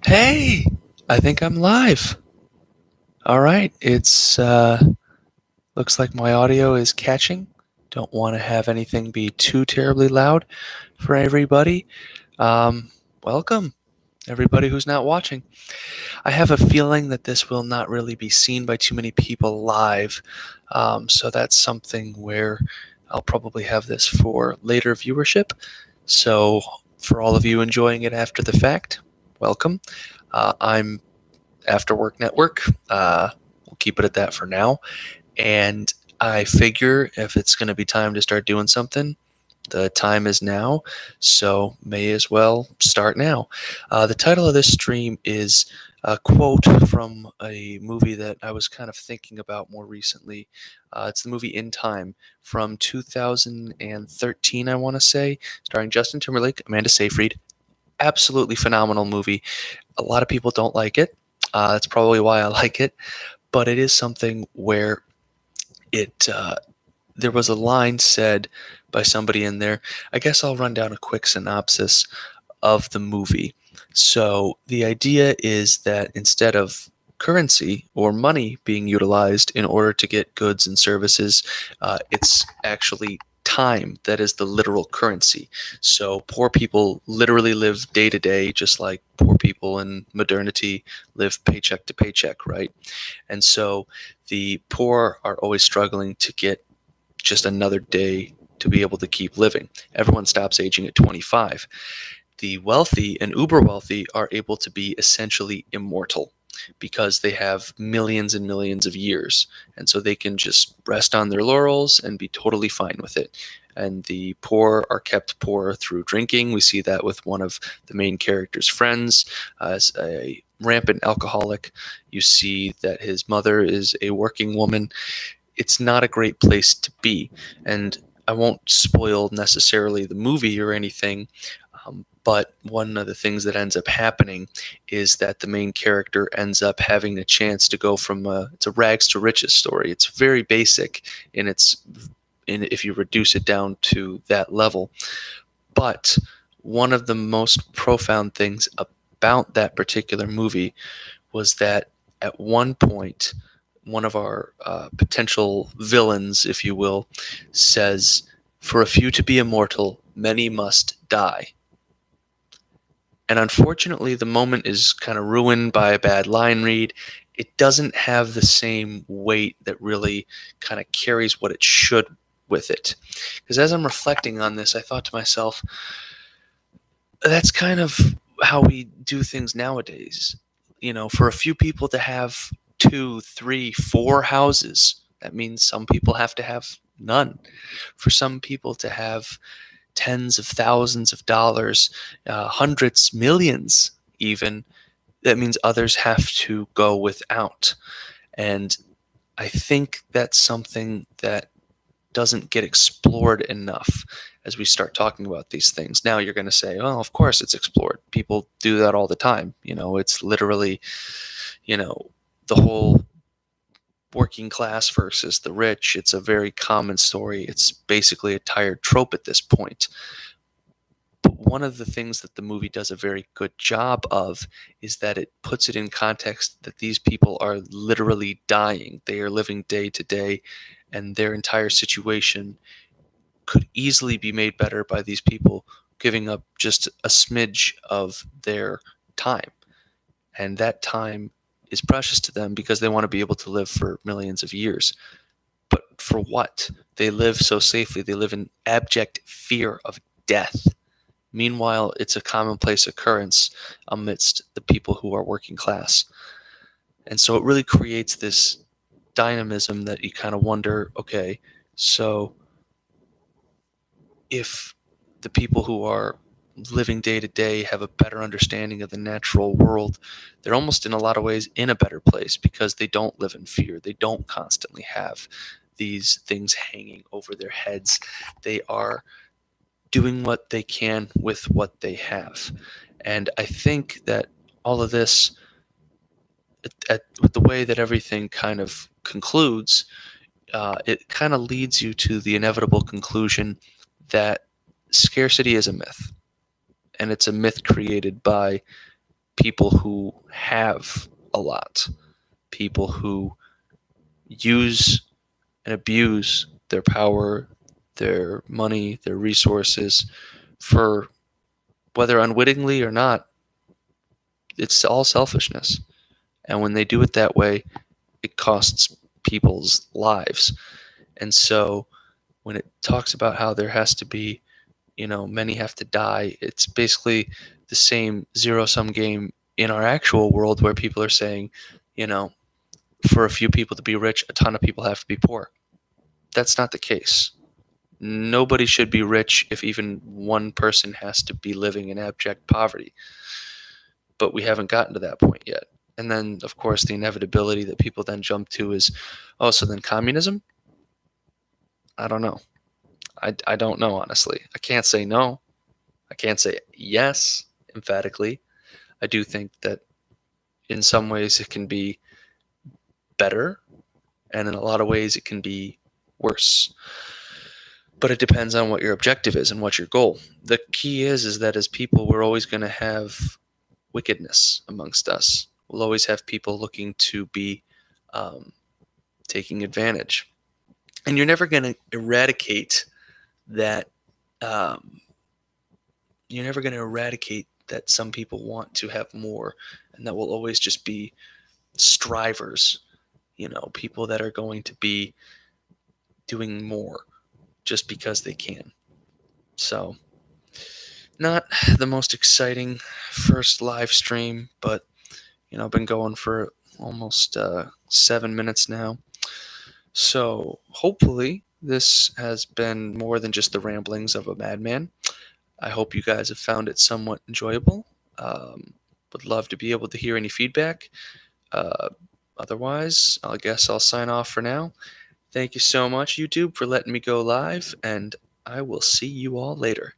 Hey, I think I'm live. All right, it's looks like my audio is catching. Don't want to have anything be too terribly loud for everybody. Um, Welcome, everybody who's not watching. I have a feeling that this will not really be seen by too many people live, so that's something where I'll probably have this for later viewership. So, for all of you enjoying it after the fact, welcome. I'm After Work Network. We'll keep it at that for now. And I figure if it's going to be time to start doing something, the time is now. So may as well start now. The title of this stream is a quote from a movie that I was kind of thinking about more recently. It's the movie In Time from 2013, I want to say, starring Justin Timberlake, Amanda Seyfried. Absolutely phenomenal movie. A lot of people don't like it. That's probably why I like it, but it is something where it there was a line said by somebody in there. I guess I'll run down a quick synopsis of the movie. So the idea is that instead of currency or money being utilized in order to get goods and services, it's actually time that is the literal currency. So poor people literally live day to day, just like poor people in modernity live paycheck to paycheck, right? And so the poor are always struggling to get just another day to be able to keep living. Everyone stops aging at 25. The wealthy and uber wealthy are able to be essentially immortal because they have millions and millions of years. And so they can just rest on their laurels and be totally fine with it. And the poor are kept poor through drinking. We see that with one of the main character's friends as a rampant alcoholic. You see that his mother is a working woman. It's not a great place to be. And I won't spoil necessarily the movie or anything, but one of the things that ends up happening is that the main character ends up having a chance to go from it's a rags to riches story. It's very basic in if you reduce it down to that level. But one of the most profound things about that particular movie was that at one point, one of our potential villains, if you will, says, "For a few to be immortal, many must die." And unfortunately, the moment is kind of ruined by a bad line read. It doesn't have the same weight that really kind of carries what it should with it. Because as I'm reflecting on this, I thought to myself, that's kind of how we do things nowadays. For a few people to have two, three, four houses, that means some people have to have none. For some people to have tens of thousands of dollars, hundreds, millions even, that means others have to go without. And I think that's something that doesn't get explored enough as we start talking about these things. Now you're going to say, "Oh, of course it's explored. People do that all the time." It's literally, you know, the whole working class versus the rich. It's a very common story. It's basically a tired trope at this point. But one of the things that the movie does a very good job of is that it puts it in context that these people are literally dying. They are living day to day, and their entire situation could easily be made better by these people giving up just a smidge of their time. And that time is precious to them because they want to be able to live for millions of years. But for what? They live so safely. They live in abject fear of death. Meanwhile, it's a commonplace occurrence amidst the people who are working class. And so it really creates this dynamism that you kind of wonder, okay, so if the people who are living day to day have a better understanding of the natural world, they're almost in a lot of ways in a better place because they don't live in fear. They don't constantly have these things hanging over their heads. They are doing what they can with what they have. And I think that all of this, with the way that everything kind of concludes, it kind of leads you to the inevitable conclusion that scarcity is a myth. And it's a myth created by people who have a lot, people who use and abuse their power, their money, their resources for, whether unwittingly or not, it's all selfishness. And when they do it that way, it costs people's lives. And so when it talks about how there has to be, many have to die, it's basically the same zero sum game in our actual world where people are saying, you know, for a few people to be rich, a ton of people have to be poor. That's not the case. Nobody should be rich if even one person has to be living in abject poverty. But we haven't gotten to that point yet. And then, of course, the inevitability that people then jump to is, oh, so then communism? I don't know. I don't know, honestly. I can't say no. I can't say yes emphatically. I do think that in some ways it can be better, and in a lot of ways it can be worse. But it depends on what your objective is and what your goal. The key is that as people, we're always going to have wickedness amongst us. We'll always have people looking to be um, taking advantage. And you're never going to eradicate that. Um, you're never going to eradicate that some people want to have more, and that will always just be strivers, people that are going to be doing more just because they can. So, not the most exciting first live stream, but I've been going for almost 7 minutes now. So hopefully this has been more than just the ramblings of a madman. I hope you guys have found it somewhat enjoyable. Would love to be able to hear any feedback. Uh, Otherwise, I guess I'll sign off for now. Thank you so much, YouTube, for letting me go live, and I will see you all later.